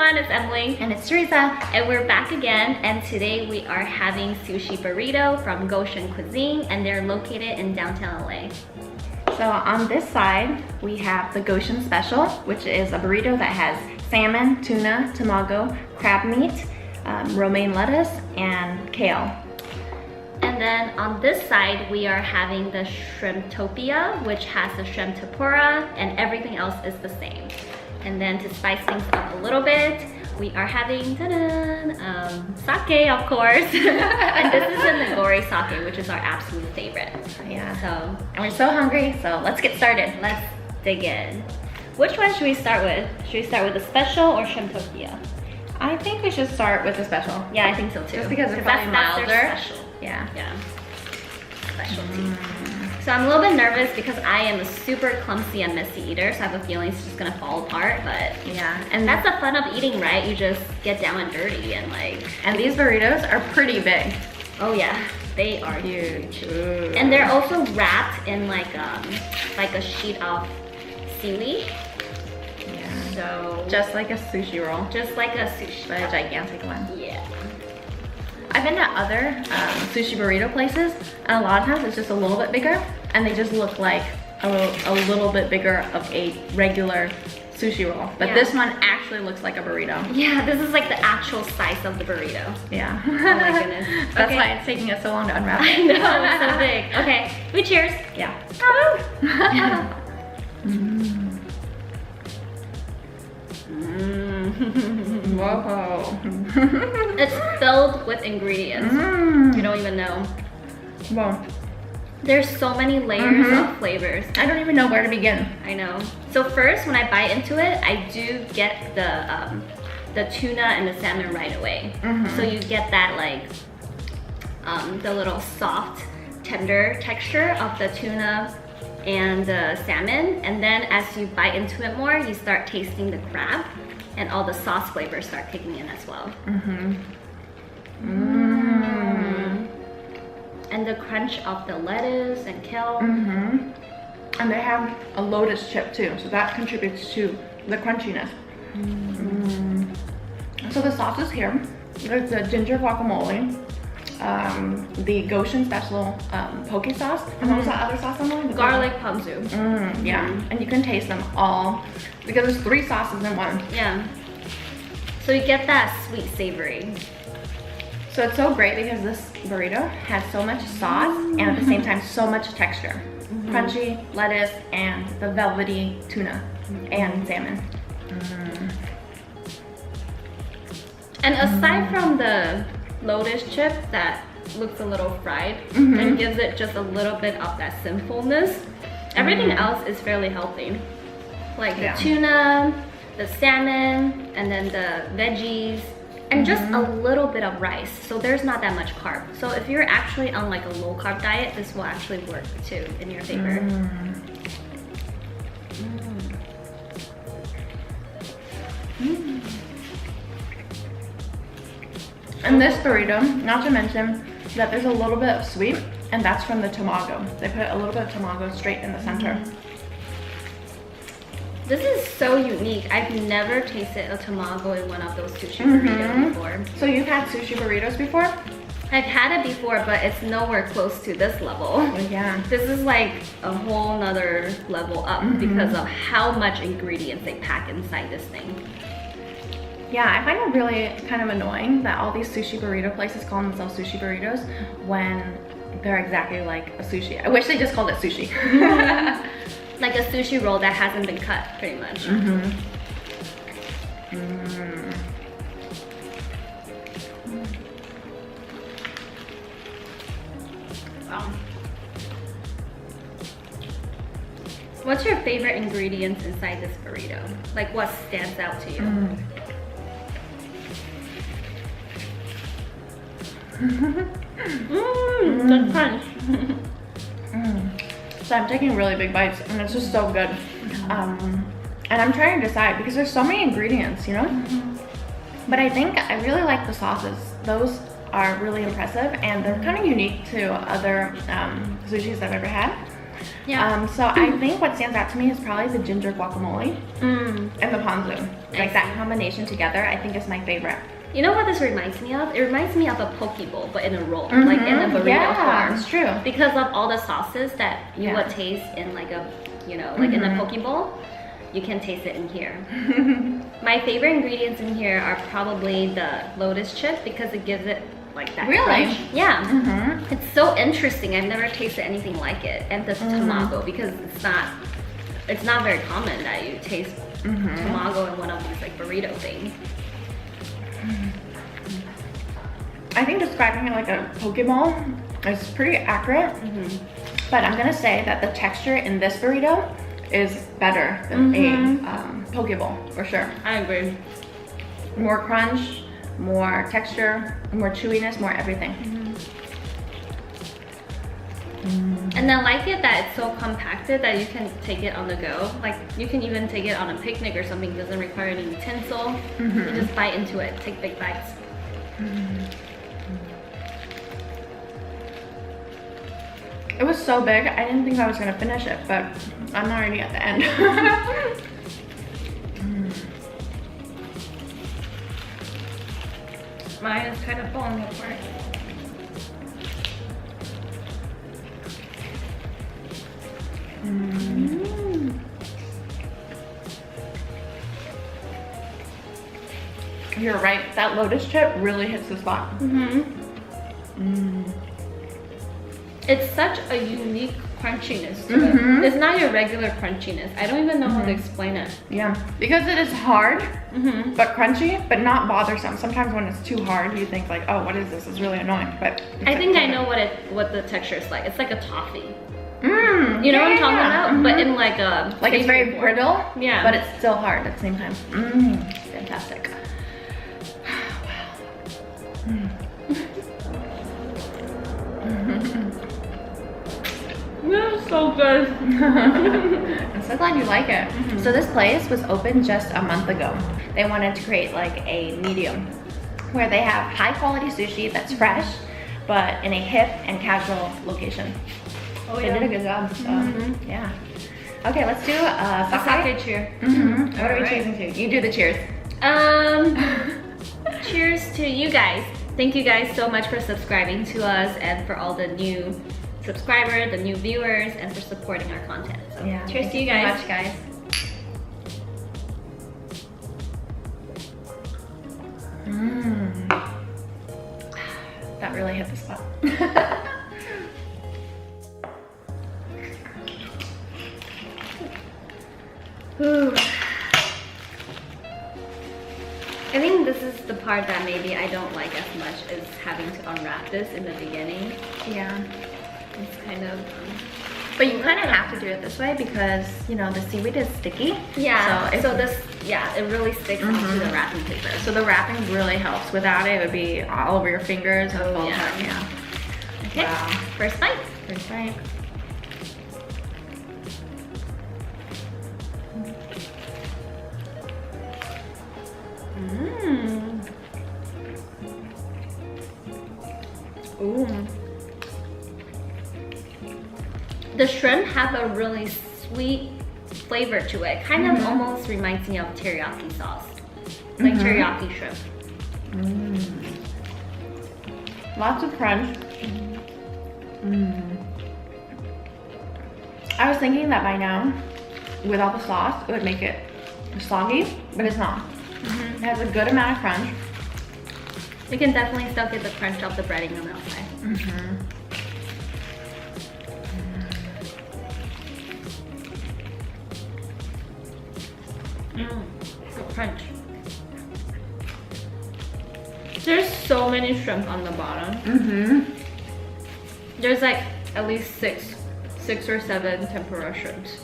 everyone, it's Emily. And it's Teresa. And we're back again, and today we are having Sushi Burrito from Goshen Cuisine, and they're located in downtown LA. So on this side, we have the Goshen Special, which is a burrito that has salmon, tuna, tamago, crab meat, romaine lettuce, and kale. And then on this side, we are having the Shrimptopia, which has the shrimp tempura, and everything else is the same. And then to spice things up a little bit, we are having sake, of course. And this is the Nirogori sake, which is our absolute favorite. Yeah. So, and we're so hungry, so let's get started. Let's dig in. Which one should we start with? Should we start with the special or Shrimptopia? I think we should start with the special. Yeah, I think so too. Just because it's probably that's milder. their special. Yeah. Specialty. So I'm a little bit nervous because I am a super clumsy and messy eater, so I have a feeling it's just gonna fall apart, but yeah. And that's the fun of eating, right? You just get down and dirty and like... And these burritos are pretty big. Oh yeah, they are huge. Ooh. And they're also wrapped in like a sheet of seaweed. Yeah. So... Just like a sushi roll. Just like a sushi. But a gigantic one. Yeah. I've been at other sushi burrito places, and a lot of times it's just a little bit bigger, and they just look like a little bit bigger of a regular sushi roll. But this one actually looks like a burrito. Yeah, this is like the actual size of the burrito. Yeah. Oh my goodness. That's why it's taking us so long to unwrap it. I know, it's so big. Okay, we cheers. Yeah. Whoa. It's filled with ingredients. You don't even know. Whoa. There's so many layers of flavors. I don't even know where to begin. I know. So first, when I bite into it, I do get the tuna and the salmon right away. So you get that like the little soft, tender texture of the tuna and the salmon, and then as you bite into it more, you start tasting the crab, and all the sauce flavors start kicking in as well. And the crunch of the lettuce and kale. And they have a lotus chip too, so that contributes to the crunchiness. So the sauces here, there's the ginger guacamole, the Goshen Special poke sauce, and what was that other sauce, Emily? Garlic ponzu. Yeah, and you can taste them all because there's 3 sauces in one. Yeah. So you get that sweet savory. So it's so great because this burrito has so much sauce and at the same time so much texture. Crunchy lettuce and the velvety tuna and salmon. And aside from the lotus chip that looks a little fried and gives it just a little bit of that sinfulness, everything else is fairly healthy. Like the tuna, the salmon, and then the veggies, and just a little bit of rice. So there's not that much carb. So if you're actually on like a low carb diet, this will actually work too in your favor. And this burrito, not to mention that there's a little bit of sweet, and that's from the tamago. They put a little bit of tamago straight in the center. This is so unique. I've never tasted a tamago in one of those sushi burritos before. So you've had sushi burritos before? I've had it before, but it's nowhere close to this level. Yeah. This is like a whole nother level up because of how much ingredients they pack inside this thing. Yeah, I find it really kind of annoying that all these sushi burrito places call themselves sushi burritos when they're exactly like a sushi. I wish they just called it sushi. Like a sushi roll that hasn't been cut, pretty much. Wow. What's your favorite ingredients inside this burrito? Like what stands out to you? The crunch. So I'm taking really big bites and it's just so good. And I'm trying to decide because there's so many ingredients, you know? But I think I really like the sauces. Those are really impressive and they're kind of unique to other sushis I've ever had. Yeah. So I think what stands out to me is probably the ginger guacamole and the ponzu. Like that combination together, I think is my favorite. You know what this reminds me of? It reminds me of a poke bowl, but in a roll, like in a burrito form. It's true. Because of all the sauces that you would taste in like a, you know, like in a poke bowl, you can taste it in here. My favorite ingredients in here are probably the lotus chip because it gives it like that crunch. Yeah. It's so interesting. I've never tasted anything like it. And the tamago, because it's not very common that you taste tamago in one of these like burrito things. I think describing it like a poke bowl is pretty accurate. But I'm gonna say that the texture in this burrito is better than a poke bowl for sure. I agree. More crunch, more texture, more chewiness, more everything. And I like it that it's so compacted that you can take it on the go. Like you can even take it on a picnic or something. It doesn't require any utensil. You just bite into it, take big bites. It was so big, I didn't think I was gonna finish it, but I'm already at the end. Mine is kind of falling apart. You're right, that lotus chip really hits the spot. It's such a unique crunchiness to it. It's not your regular crunchiness. I don't even know how to explain it. Yeah, because it is hard, but crunchy, but not bothersome. Sometimes when it's too hard, you think like, oh, what is this? It's really annoying. But I think I know what the texture is like. It's like a toffee. You know what I'm talking about? But in like a it's very brittle, yeah, but it's still hard at the same time. Fantastic. That's so good. I'm so glad you like it. So this place was open just a month ago. They wanted to create like a medium where they have high quality sushi that's fresh, but in a hip and casual location. Oh, They did a good job, so yeah. Okay, let's do a sake cheer. What are we choosing to? You do the cheers. Cheers to you guys. Thank you guys so much for subscribing to us and for all the new subscribers, the new viewers, and for supporting our content. So Yeah, cheers to you thank guys. so much, guys. That really hit the spot. Ooh. I think this is the part that maybe I don't like as much is having to unwrap this in the beginning. Yeah. It's kind of... But you kind of have to do it this way because, you know, the seaweed is sticky. Yeah, so this, it really sticks onto the wrapping paper. So the wrapping really helps. Without it, it would be all over your fingers the whole yeah. time. Yeah. Okay, Wow. first bite. First bite. Ooh. The shrimp have a really sweet flavor to it. Kind of almost reminds me of teriyaki sauce. Like teriyaki shrimp. Lots of crunch. I was thinking that by now, with all the sauce, it would make it soggy, but it's not. It has a good amount of crunch. You can definitely still get the crunch of the breading on the outside. Good crunch. There's so many shrimp on the bottom. There's like at least six or seven tempura shrimps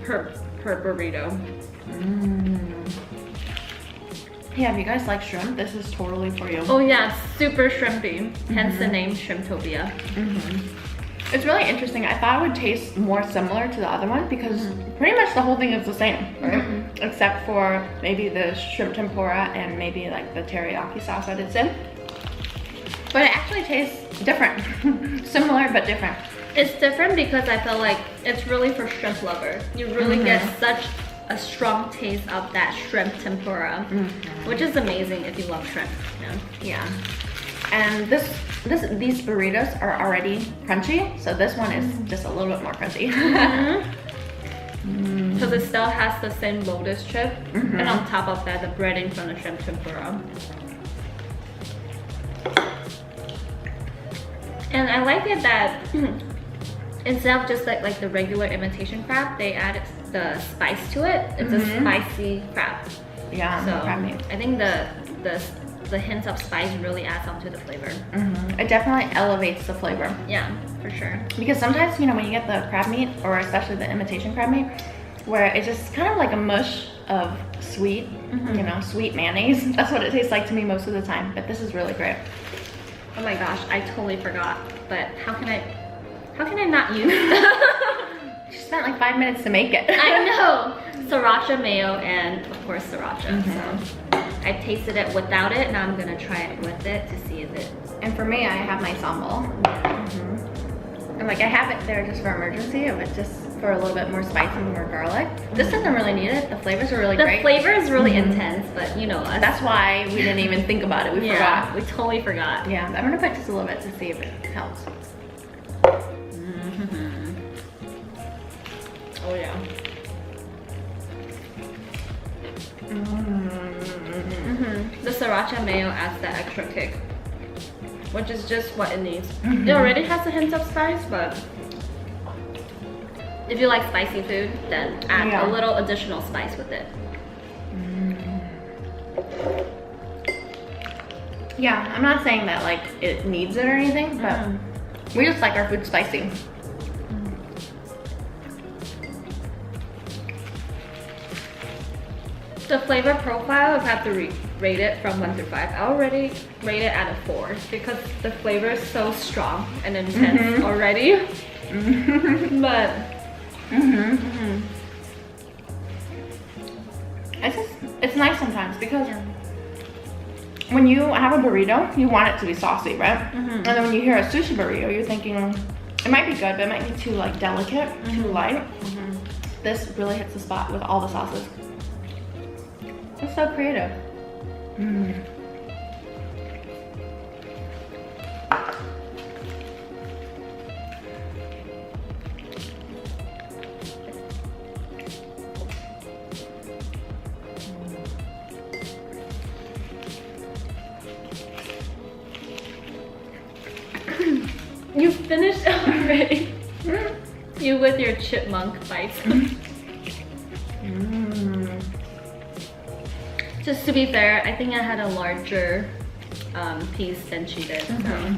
per burrito. Yeah, if you guys like shrimp, this is totally for you. Oh yeah, super shrimpy. Hence the name Shrimptopia. It's really interesting. I thought it would taste more similar to the other one because pretty much the whole thing is the same, right? Except for maybe the shrimp tempura and maybe like the teriyaki sauce that it's in. But it actually tastes different. Similar but different. It's different because I feel like it's really for shrimp lovers. You really get such a strong taste of that shrimp tempura, which is amazing if you love shrimp. Yeah. And these burritos are already crunchy, so this one is just a little bit more crunchy. Because it still has the same lotus chip, and on top of that, the breading from the shrimp tempura. And I like it that instead of just like the regular imitation crab, they added the spice to it. It's a spicy crab. Yeah, so crab meat. I think the hint of spice really adds on to the flavor. It definitely elevates the flavor. Yeah, for sure. Because sometimes, you know, when you get the crab meat, or especially the imitation crab meat, where it's just kind of like a mush of sweet, you know, sweet mayonnaise. That's what it tastes like to me most of the time. But this is really great. Oh my gosh, I totally forgot. But how can I not use it? You spent like 5 minutes to make it. I know. Sriracha mayo and of course sriracha. So I tasted it without it. Now I'm gonna try it with it to see if it. And for me, I have my sambal. And like I have it there just for emergency, if it's just for a little bit more spice and more garlic. This doesn't really need it. The flavors are really great. The flavor is really intense, but you know us. That's why we didn't even think about it. We forgot. We totally forgot. Yeah, I'm gonna put just a little bit to see if it helps. Oh yeah. The sriracha mayo adds that extra kick, which is just what it needs. It already has a hint of spice, but if you like spicy food, then add a little additional spice with it. Yeah, I'm not saying that like it needs it or anything, but we just like our food spicy. The flavor profile, if I have to rate it from 1 to 5, I already rate it at a 4 because the flavor is so strong and intense already. But it's nice sometimes because when you have a burrito, you want it to be saucy, right? And then when you hear a sushi burrito, you're thinking it might be good, but it might be too like delicate, too light. This really hits the spot with all the sauces. It's so creative. you finished already. You with your chipmunk bites. Just to be fair, I think I had a larger piece than she did. So.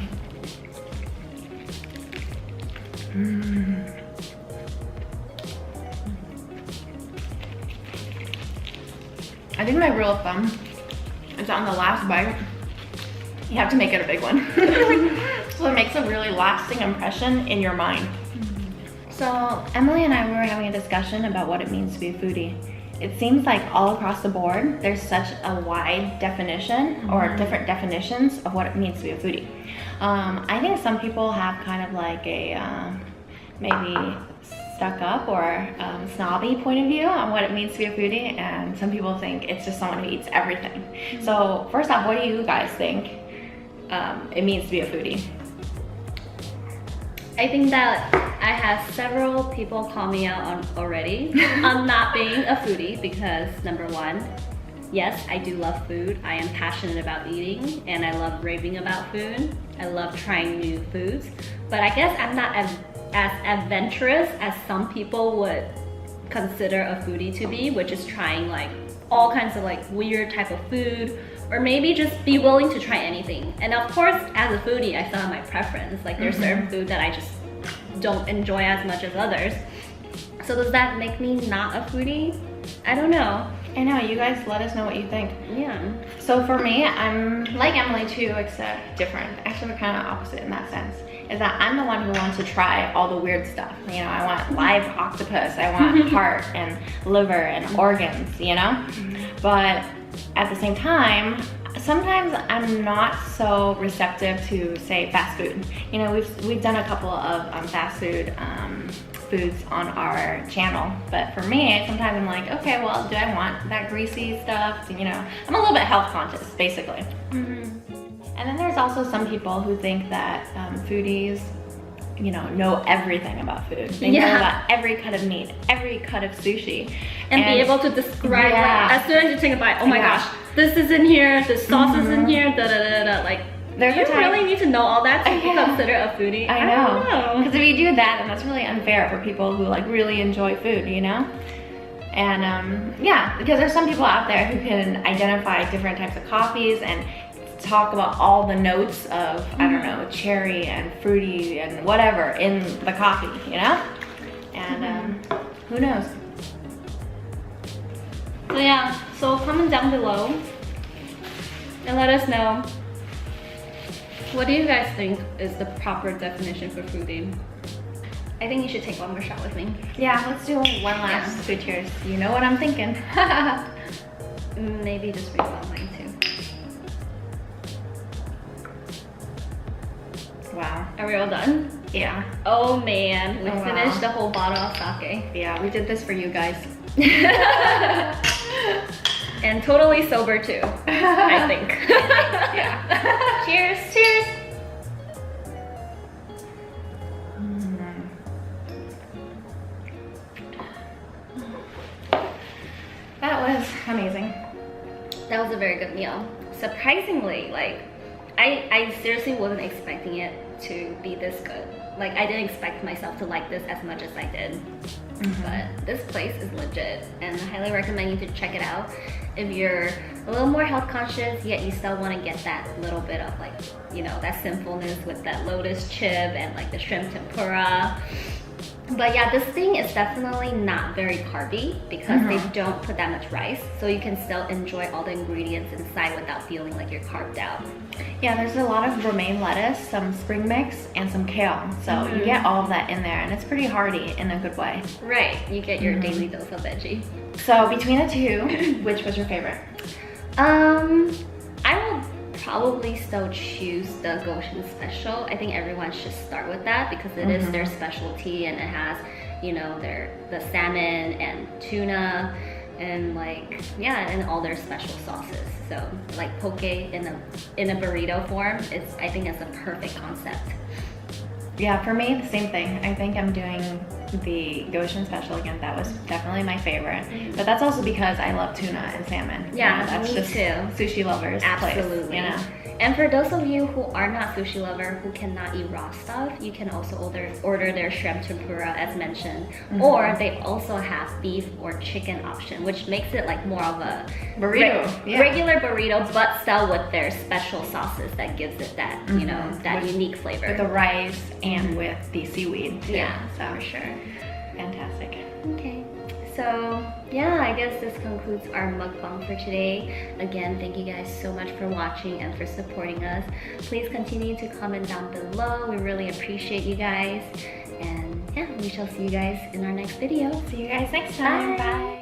I think my rule of thumb is on the last bite, you have to make it a big one. So it makes a really lasting impression in your mind. So Emily and I were having a discussion about what it means to be a foodie. It seems like all across the board, there's such a wide definition or different definitions of what it means to be a foodie. I think some people have kind of like a maybe stuck up or snobby point of view on what it means to be a foodie, and some people think it's just someone who eats everything. So first off, what do you guys think it means to be a foodie? I think that I have several people call me out on already on not being a foodie because number one, yes, I do love food. I am passionate about eating and I love raving about food. I love trying new foods, but I guess I'm not as adventurous as some people would consider a foodie to be, which is trying like all kinds of like weird type of food, or maybe just be willing to try anything. And of course, as a foodie, I still have my preference. Like there's certain food that I just don't enjoy as much as others. So does that make me not a foodie? I don't know. I know, you guys let us know what you think. Yeah. So for me, I'm like Emily too, except different. Actually, we're kind of opposite in that sense. Is that I'm the one who wants to try all the weird stuff. You know, I want live octopus, I want heart and liver and organs, you know? But at the same time, sometimes I'm not so receptive to, say, fast food. You know, we've done a couple of fast food foods on our channel, but for me, sometimes I'm like, okay, well, do I want that greasy stuff? You know, I'm a little bit health conscious, basically. And then there's also some people who think that foodies, you know everything about food. They know about every cut of meat, every cut of sushi. And be able to describe, like, as soon as you take a bite, oh my gosh, this is in here, this sauce is in here, da da da da. Like, there's you really need to know all that to be considered a foodie? I know. Because if you do that, then that's really unfair for people who like really enjoy food, you know? And yeah, because there's some people out there who can identify different types of coffees and talk about all the notes of, I don't know, cherry and fruity and whatever in the coffee, you know? And who knows? So yeah, so comment down below and let us know, what do you guys think is the proper definition for foodie? I think you should take one more shot with me. Yeah, let's do one last food cheers. You know what I'm thinking. Maybe just refill mine too. Wow. Are we all done? Yeah. Oh man, we finished the whole bottle of sake. Yeah, we did this for you guys. And totally sober too, I think. Yeah. Cheers. Cheers. That was amazing. That was a very good meal. Surprisingly, like, I seriously wasn't expecting it to be this good. Like, I didn't expect myself to like this as much as I did. But this place is legit, and I highly recommend you to check it out if you're a little more health conscious, yet you still want to get that little bit of, like, you know, that simpleness with that lotus chip and like the shrimp tempura. But yeah, this thing is definitely not very carby because they don't put that much rice, so you can still enjoy all the ingredients inside without feeling like you're carved out. Yeah, there's a lot of romaine lettuce, some spring mix, and some kale. So you get all of that in there, and it's pretty hearty in a good way. Right, you get your daily dose of veggie. So between the two, which was your favorite? I will probably still choose the Goshen special. I think everyone should start with that because it is their specialty, and it has, you know, the salmon and tuna and, like, yeah, and all their special sauces. So like poke in a burrito form is, I think, it's a perfect concept. Yeah, for me, the same thing. I think I'm doing the Goshen special again. That was definitely my favorite. But that's also because I love tuna and salmon. Yeah, you know, that's me just too. Sushi lovers. Absolutely. Place, you know? And for those of you who are not sushi lover, who cannot eat raw stuff, you can also order their shrimp tempura as mentioned. Or they also have beef or chicken option, which makes it like more of a burrito, regular burrito, but still with their special sauces that gives it that, you know, that unique flavor. With the rice and with the seaweed too. Yeah, so for sure. Fantastic. Okay. So yeah, I guess this concludes our mukbang for today. Again, thank you guys so much for watching and for supporting us. Please continue to comment down below. We really appreciate you guys. And yeah, we shall see you guys in our next video. See you guys next time. Bye. Bye.